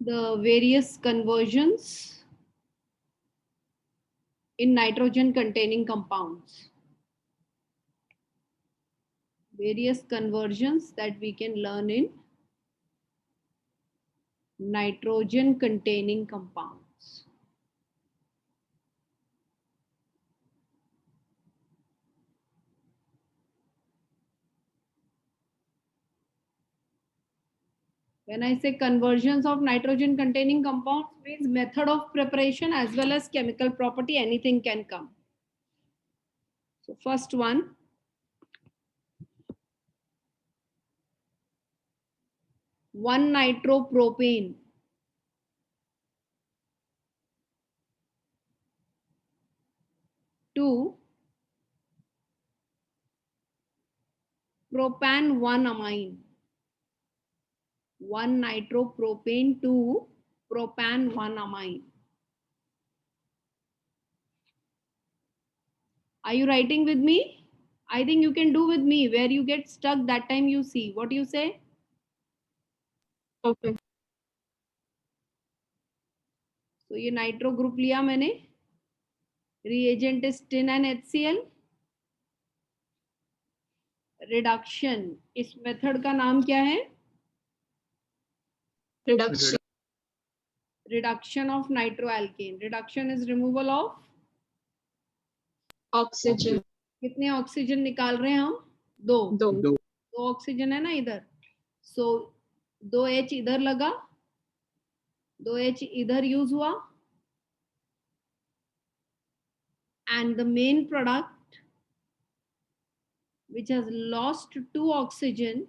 the various conversions in nitrogen containing compounds. Various conversions that we can learn in nitrogen containing compounds. When I say conversions of nitrogen containing compounds, means method of preparation as well as chemical property, anything can come. So first one, 1-nitropropane. Two propan 1-amine. 1-nitropropane to propan 1-amine. Are you writing with me? I think you can do with me. Where you get stuck, that time you see. What do you say? Okay. So ये nitro group लिया मैंने. Reagent is tin and HCl. Reduction. इस method का नाम क्या है? Reduction. Reduction of nitroalkane. Reduction is removal of Oxygen. कितने oxygen निकाल रहे हैं हम? दो. दो. ऑक्सीजन है ना इधर. सो 2H इधर लगा, 2H इधर यूज हुआ, and the main product which has lost 2 oxygen,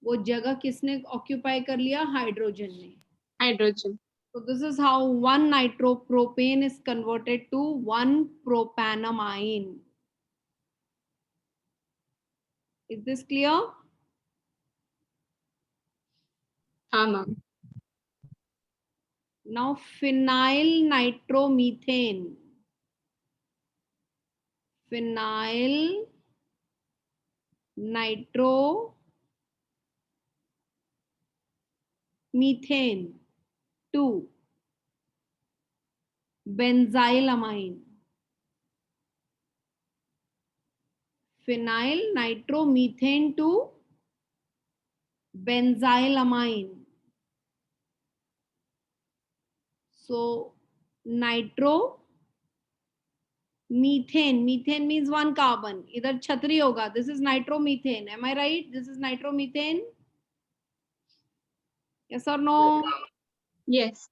वो जगह किसने ऑक्यूपाई कर लिया? हाइड्रोजन ने. Hydrogen. So this is how 1-nitropropane is converted to 1-propanamine. Is this clear? हाँ ma'am. Now phenyl nitromethane. Phenyl nitromethane to benzylamine. Phenyl nitromethane to benzylamine. So nitro methane, methane means 1 carbon. इधर छतरी होगा. This is nitromethane. Am I right? This is nitromethane. Yes or no? Yes.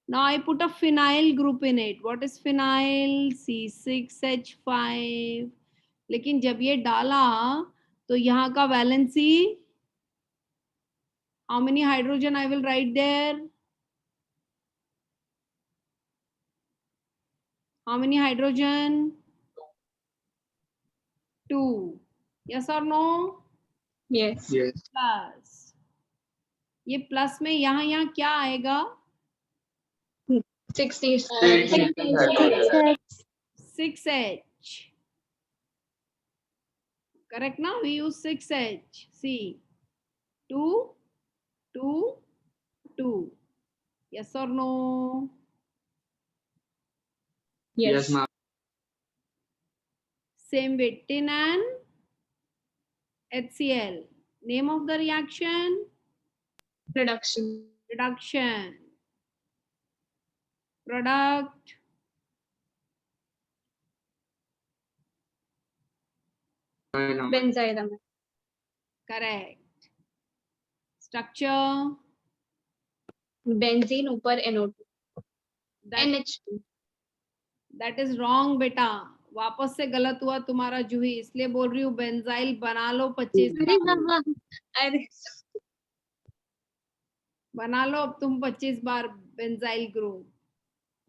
Now I put a phenyl group in it. What is phenyl? C6H5. लेकिन जब ये डाला तो यहाँ का valency, how many hydrogen I will write there? How many hydrogen? 2. Yes or no? Yes. Plus. ये plus में यहाँ क्या आएगा? 6H. 6H. Correct now? We use 6H. See. 2, 2, 2. Yes or no? Yes ma'am. Same with tin and HCl. Name of the reaction? Reduction. Reduction. Product. Benzylamine. Correct. Structure. Benzene ऊपर NO2. That, NH2. that is wrong बेटा. वापस से गलत हुआ तुम्हारा जूही, इसलिए बोल रही हूँ बेंजाइल बना लो 25 बार. अरे बना लो अब तुम 25 बार बेंजाइल ग्रुप.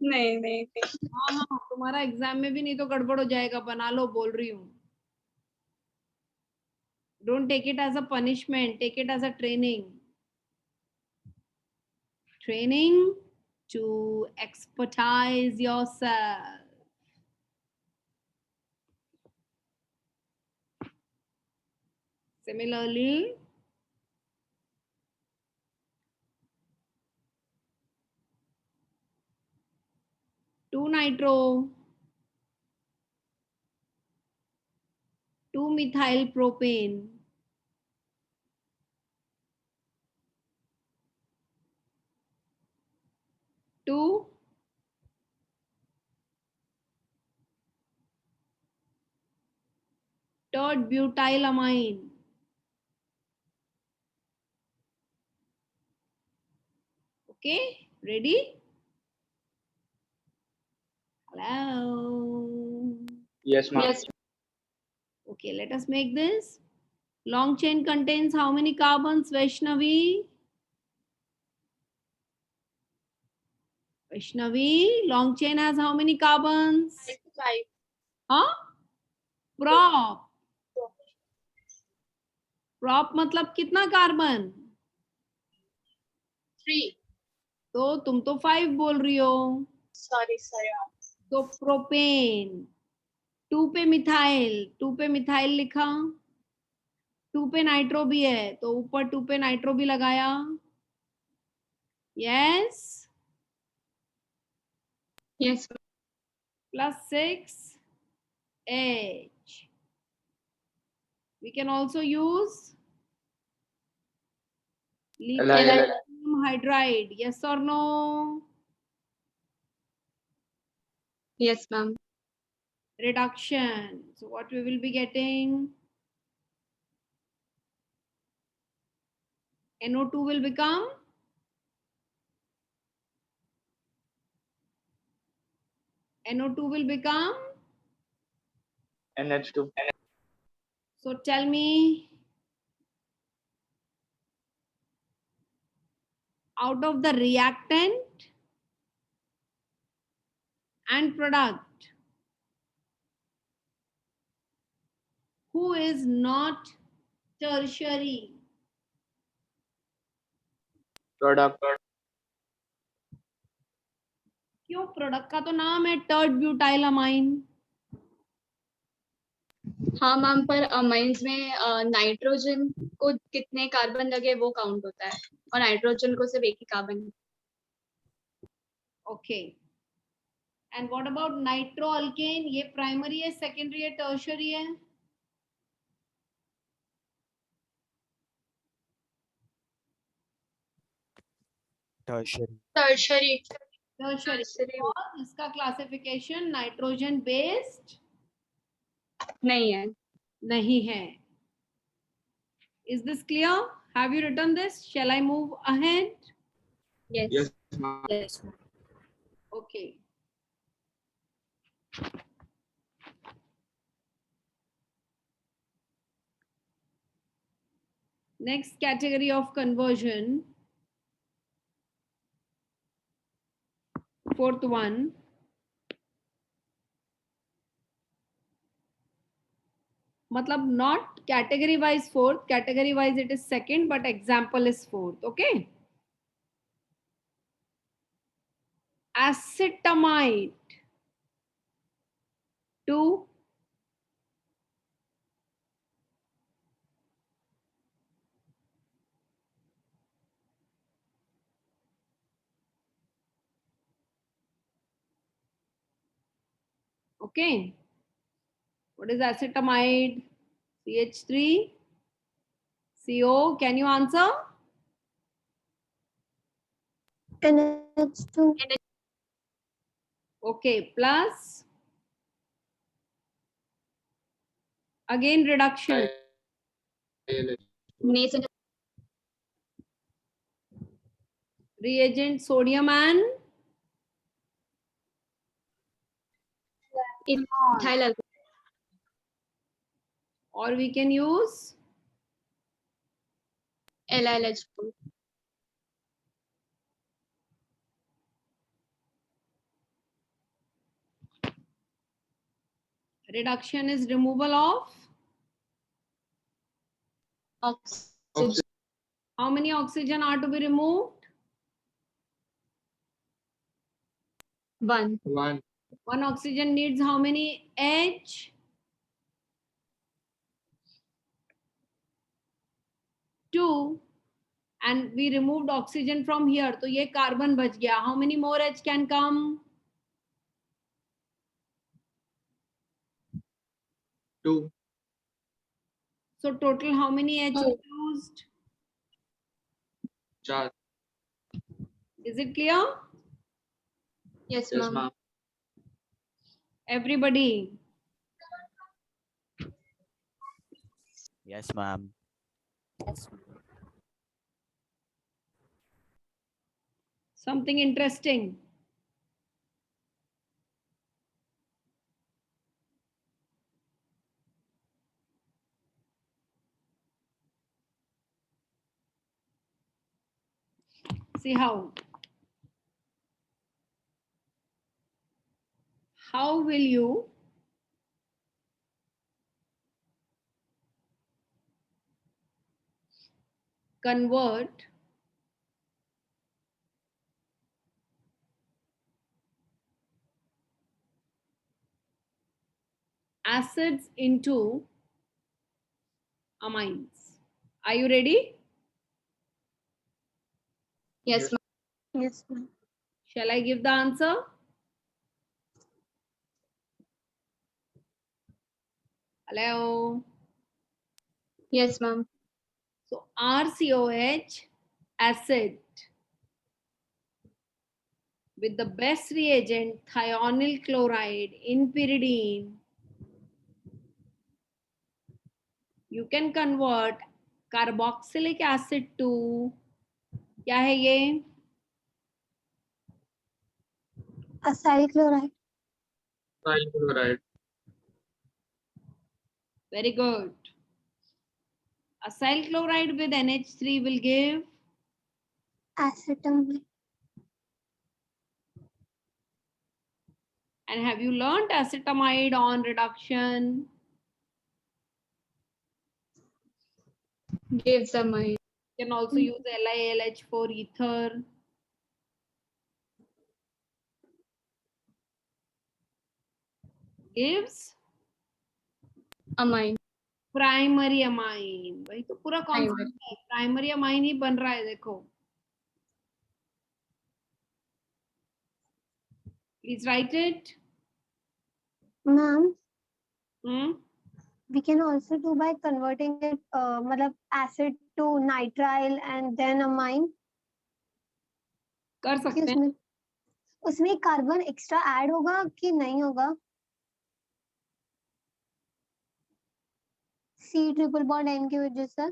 नहीं. हाँ, तुम्हारा एग्जाम में भी नहीं तो गड़बड़ हो जाएगा. बना लो बोल रही हूँ. Don't take it as a punishment. Take it as a training. Training to expertise yourself. Similarly, 2 nitro, 2 methyl propane, 2 tert butylamine, okay, ready? Hello. Yes, ma'am. Yes. Okay, let us make this. Long chain contains how many carbons, Vaishnavi? Vaishnavi, long chain has how many carbons? 5. Huh? Prop. Prop मतलब कितना carbon? 3. तो तुम तो 5 बोल रही हो. Sorry. तो propane 2 पे मिथाइल लिखा, 2 पे नाइट्रो भी है तो ऊपर 2 पे नाइट्रो भी लगाया. Yes. Yes. Plus 6 H. We can also use lithium hydride. Yes or no? Yes, ma'am. Reduction. So what we will be getting? NO2 will become NH2. So tell me, out of the reactant and product, who is not tertiary? Product. क्यों? Product का तो नाम है tert ब्यूटाइलामाइन. हाँ ma'am, पर amines में nitrogen को कितने कार्बन लगे वो काउंट होता है और नाइट्रोजन को सिर्फ एक ही carbon. Okay. And what about nitroalkane? ये प्राइमरी है, सेकेंडरी है, टर्शियरी है? टर्शरी. टर्शियरी. और इसका क्लासिफिकेशन नाइट्रोजन बेस्ड नहीं है. नहीं है. Is this clear? Have you written this? Shall I move ahead? Yes. Yes, ma'am. Yes. Okay. Next category of conversion, fourth one. मतलब not category wise fourth, category wise it is second, but example is fourth. Okay. Acetamide 2 okay. What is acetamide? CH3 CO. Can you answer? NH2. Okay. Plus again reduction. Nascent. Reagent sodium and Ethyl alcohol. or we can use LiLH4. reduction is removal of Oxygen. how many oxygen are to be removed? 1. One. One oxygen needs how many H? 2. And we removed oxygen from here. तो ये carbon बच गया. How many more H can come? 2. So total how many H Oh. used? 4. Is it clear? Yes, Yes, ma'am. ma'am. Everybody. Yes, ma'am. Something interesting. See how. How will you convert acids into amines? Are you ready? Yes, Yes. ma'am. Yes, ma'am. Shall I give the answer? Hello. Yes, ma'am. So RCOH acid with the best reagent thionyl chloride in pyridine, you can convert carboxylic acid to, क्या है ये? Acyl chloride. Acyl chloride. Very good. Acyl chloride with NH3 will give Acetamide. and have you learned acetamide on reduction? Gives a mind. You can also use LiAlH for ether. Gives A mind. Primary amine. वही तो पूरा Primary. Concept है. Primary amine ही बन रहा है. देखो, please right it. Ma'am, Hmm? we can also do by converting it, मतलब acid to nitrile and then amine. कर कि सकते हैं. उसमें उसमें कार्बन एक्स्ट्रा ऐड होगा कि नहीं होगा? C ट्रिपल बॉन्ड N की वजह से.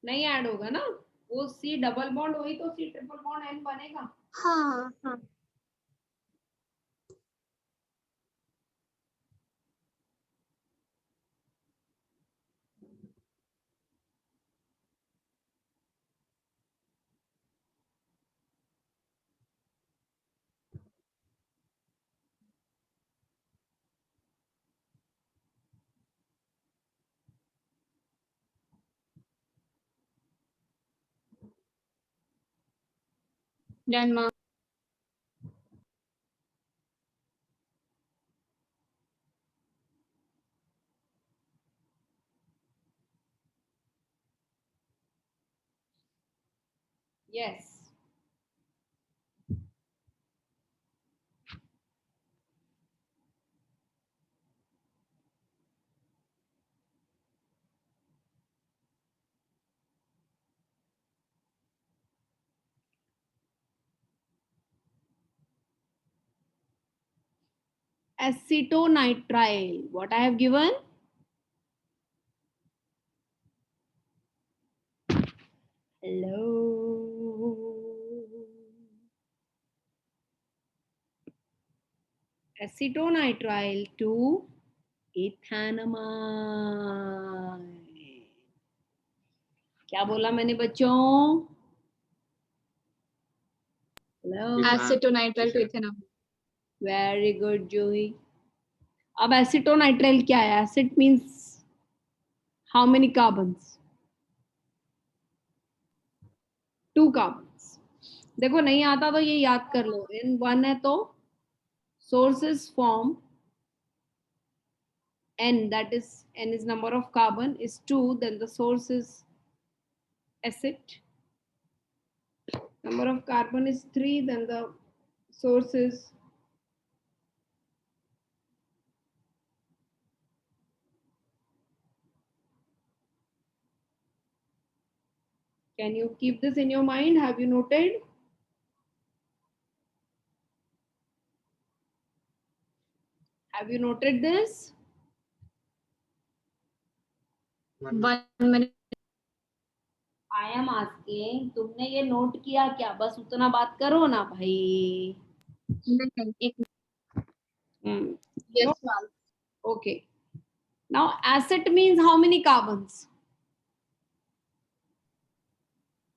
नहीं ऐड होगा ना. वो C डबल बॉन्ड हुई तो C ट्रिपल बॉन्ड N बनेगा. हाँ हाँ. Done, ma'am. Yes. Acetonitrile. What I have given? Hello. Acetonitrile to ethanamide. क्या बोला मैंने बच्चों? Hello. Acetonitrile to ethanol. Very good, Joey. अब acetonitrile क्या है? Acid means how many carbons? 2 carbons. देखो नहीं आता तो ये याद कर लो. N1 है तो sources form N, that is N is number of carbon, is 2, then the source is acid. Number of carbon is 3, then the source is Can you keep this in your mind? Have you noted? Have you noted this? 1 minute. I am asking, तुमने ये note किया क्या? बस उतना बात करो ना भाई. नहीं, एक Hmm. yes ma'am. Okay. Now asset means how many carbons?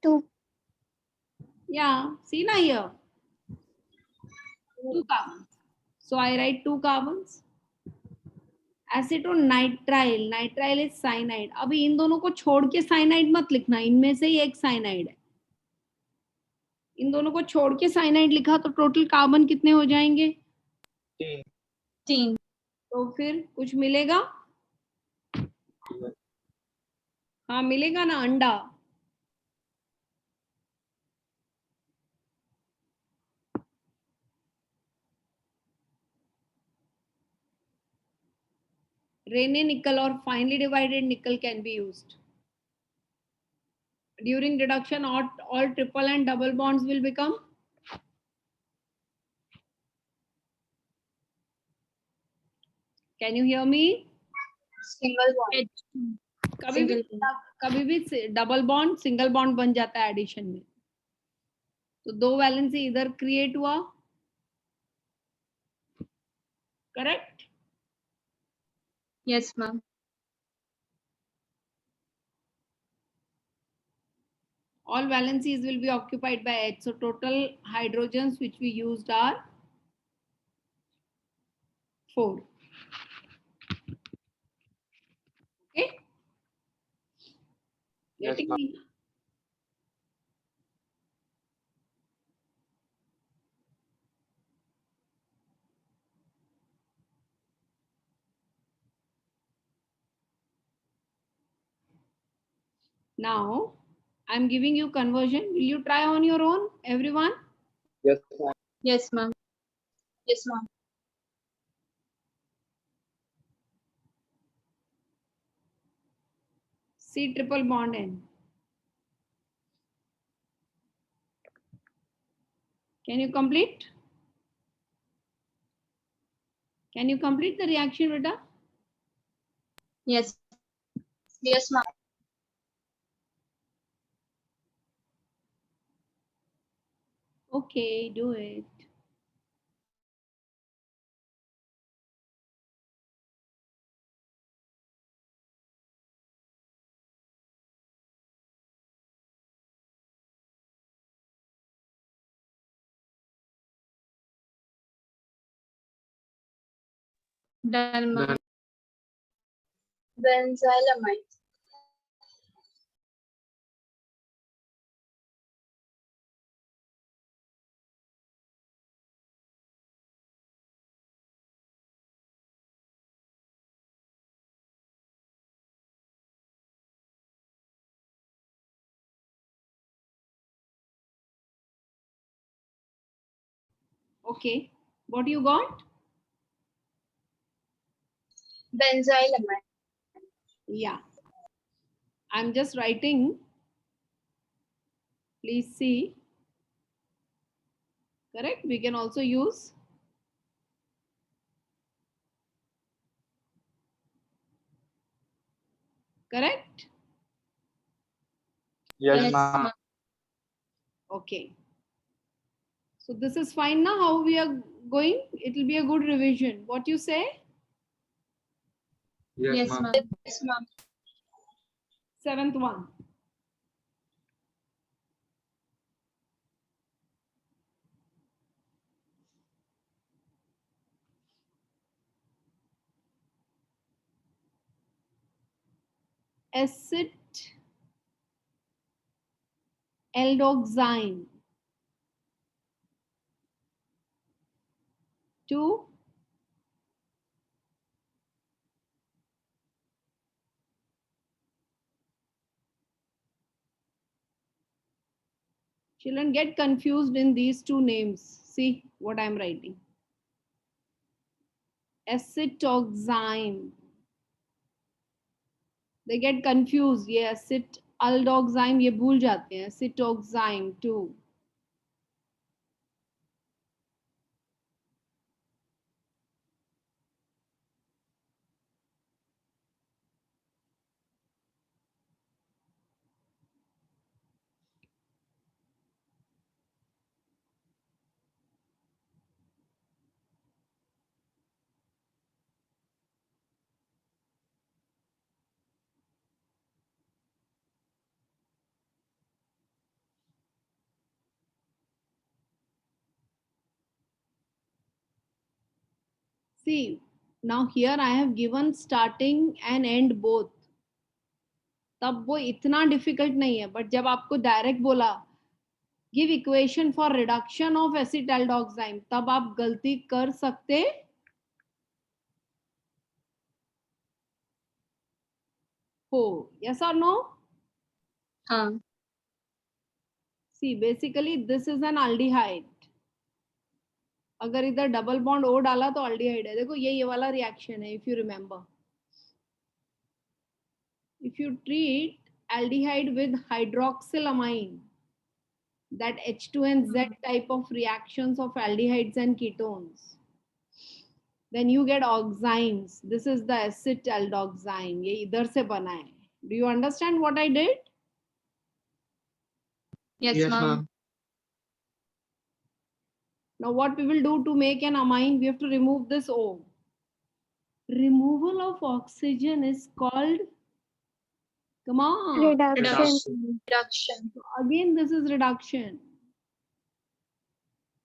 2. Yeah, see na here. 2 carbons. So I write 2 carbons. Acetonitrile, nitrile is cyanide. अभी इन दोनों को छोड़ के cyanide मत लिखना, इनमें से ही एक cyanide है. इन दोनों को छोड़ के cyanide लिखा तो टोटल कार्बन कितने हो जाएंगे? 3. तो फिर कुछ मिलेगा? हाँ मिलेगा ना, अंडा. Raney nickel or finely divided nickel can be used. During reduction, all triple and double bonds will become. Can you hear me? Single bond. कभी भी डबल बॉन्ड सिंगल बॉन्ड बन जाता है एडिशन में. तो 2 वैलेंसी इधर क्रिएट हुआ. Correct? Yes ma'am. All valencies will be occupied by H. So total hydrogens which we used are 4. Okay? Yes, Getting ma'am. me? Now I'm giving you conversion. Will you try on your own, everyone? Yes, ma'am. Yes ma'am. Yes ma'am. C triple bond N. Can you complete? Can you complete the reaction, Rita? Yes. Yes ma'am. Okay, do it. Done ma'am. Done. Benzylamine. Okay, what you got? Benzylamine. Yeah, I'm just writing. Please see. Correct? We can also use. Correct? Yes, ma'am. Okay. So this is fine now. How we are going? It will be a good revision. What you say? Yes, Yes ma'am. ma'am. Yes ma'am. 7th one. Acid aldoxine 2 children get confused in these two names. See what I'm writing. Acetoxime. They get confused. Yeah, acid अल्डोक्साइम ये भूल जाते हैं, सिटोक्साइम 2. See, now here I have given starting and end both. तब वो इतना difficult नहीं है, but जब आपको डायरेक्ट बोला give equation for reduction of acetaldoxime, तब आप गलती कर सकते हो. यस और नो? हाँ. See basically this is an aldehyde. अगर इधर डबल बॉन्ड ओ डाला तो अल्डिहाइड है. देखो ये वाला रिएक्शन है. If you remember, if you treat aldehyde with hydroxylamine, that H2 and Z type of reactions of aldehydes and ketones, then you get oximes. This is the acetaldoxime. ये इधर से बना है. Do you understand what I did? Yes, Yes, ma'am. ma'am. Now what we will do to make an amine, we have to remove this O. Removal of oxygen is called, come on, Reduction. Reduction. again this is reduction.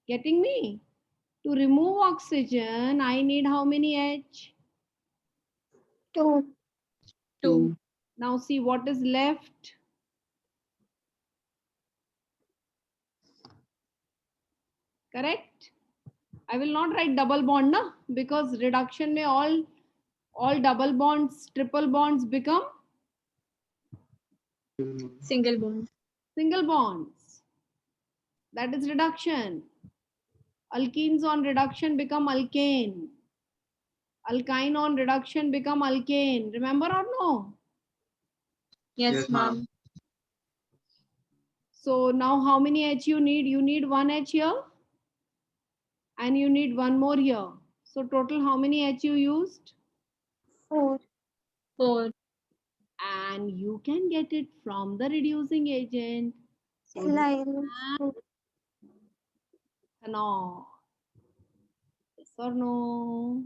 Getting me? To remove oxygen, I need how many H? 2. 2. Now see what is left. Correct? I will not write double bond, na? Because reduction may all double bonds, triple bonds become Single bond. single bonds. That is reduction. Alkenes on reduction become alkane. Alkyne on reduction become alkane. Remember or no? Yes, Yes, ma'am. ma'am. So now how many H you need? You need one H here and you need one more here. So total how many H you used? 4. 4. And you can get it from the reducing agent. So no. Yes or no?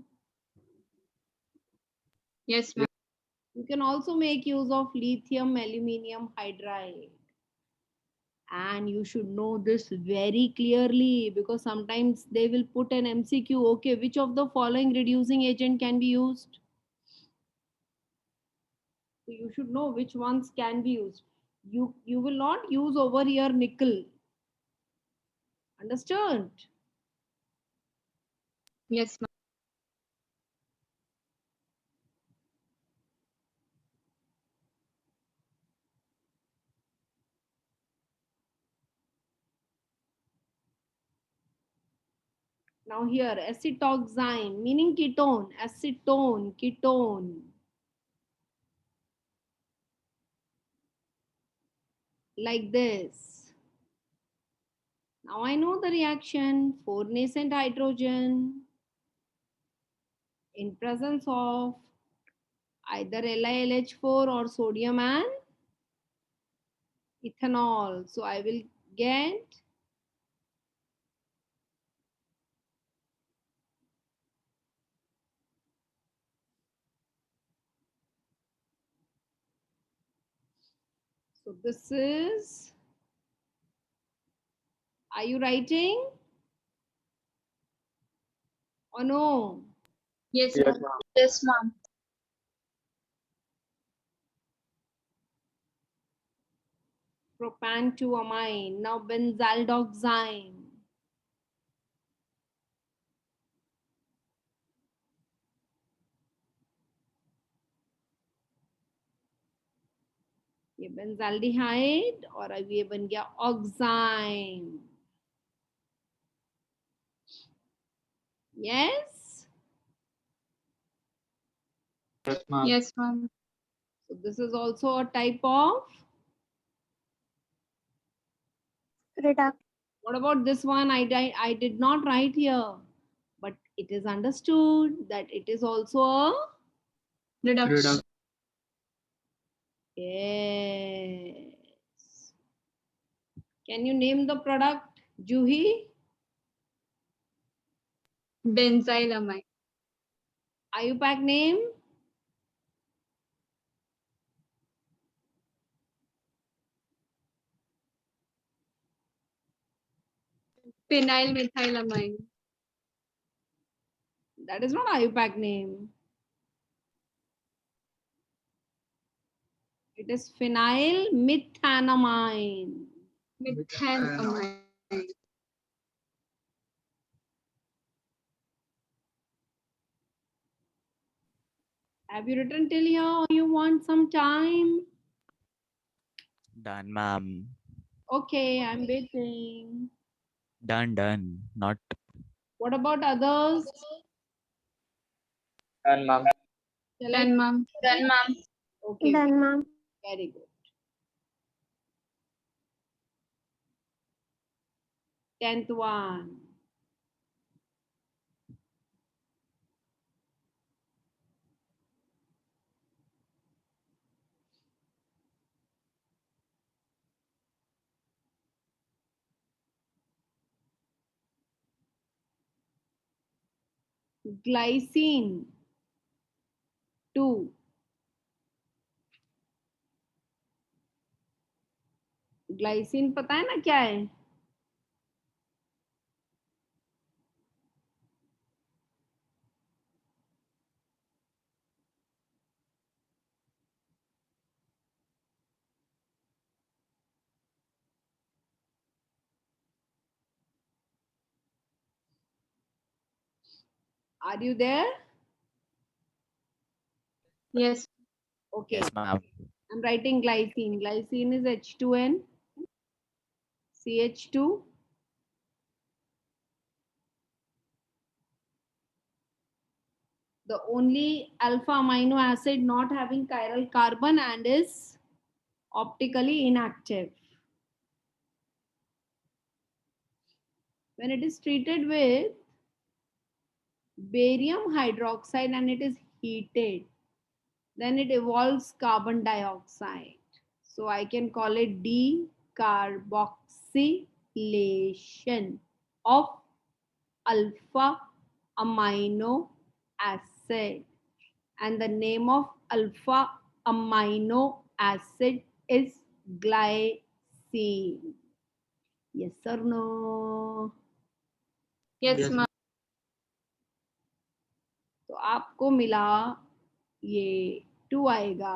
Yes, ma'am. You can also make use of lithium aluminium hydride. And you should know this very clearly, because sometimes they will put an MCQ. Okay, which of the following reducing agent can be used? So you should know which ones can be used. You will not use over here nickel. Understood? Yes, ma'am. Now here acetoxime meaning ketone, acetone, ketone. Like this. Now I know the reaction. 4 nascent hydrogen in presence of either LiLH4 or sodium and ethanol. So I will get so this is, are you writing or no? Yes, Yes, ma'am. ma'am. Yes, ma'am. Propan 2 amine. Now benzaldoxime. ये benzaldehyde और अब ये बन गया oxime. Yes? Yes, ma'am. Yes, ma'am. So this is also a type of Reduct. What about this one? I did not write here, but it is understood that it is also a Reduction. yes. Can you name the product, Juhi? Benzylamine. IUPAC name? Phenyl methylamine. That is not IUPAC name. It is phenyl methanamine. Methanamine. Have you written till here or you want some time? Done, ma'am. Okay, I'm waiting. Done. Not What about others? Done, ma'am. Shall I- Done, ma'am. Done, ma'am. Okay, Done, ma'am. very good. 10th one. Glycine 2. Glycine पता है ना क्या है? Are you there? Yes. Okay, yes, ma'am. I'm writing glycine. Glycine is H2N, CH2, the only alpha amino acid not having chiral carbon and is optically inactive. When it is treated with barium hydroxide and it is heated, then it evolves carbon dioxide. So I can call it decarboxylation of alpha amino acid. And the name of alpha amino acid is glycine. Yes or no? Yes, ma'am. तो आपको मिला ये 2 आएगा.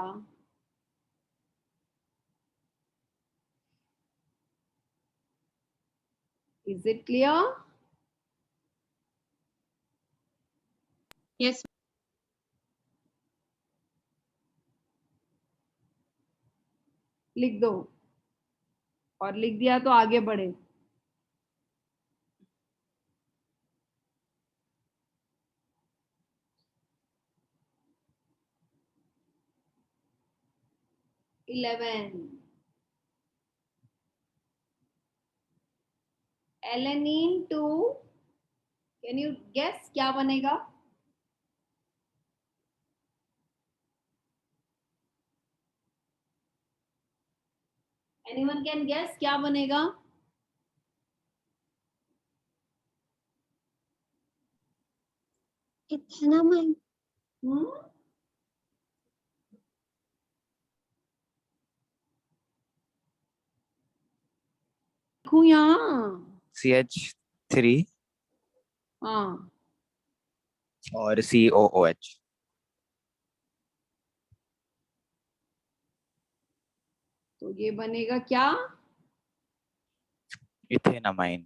Is it clear? Yes. लिख दो और लिख दिया तो आगे बढ़े. Alanine 2. Can you guess क्या बनेगा? Anyone can guess क्या बनेगा? Ethanamine. लिखूं यहाँ. CH3 हाँ, और COOH. तो ये बनेगा क्या? Ethanamine.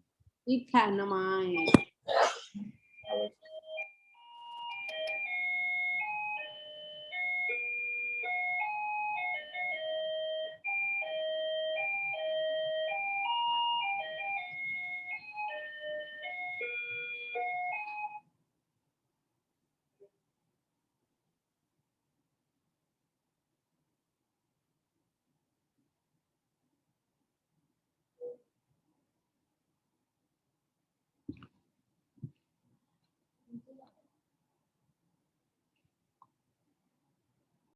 Ethanamine.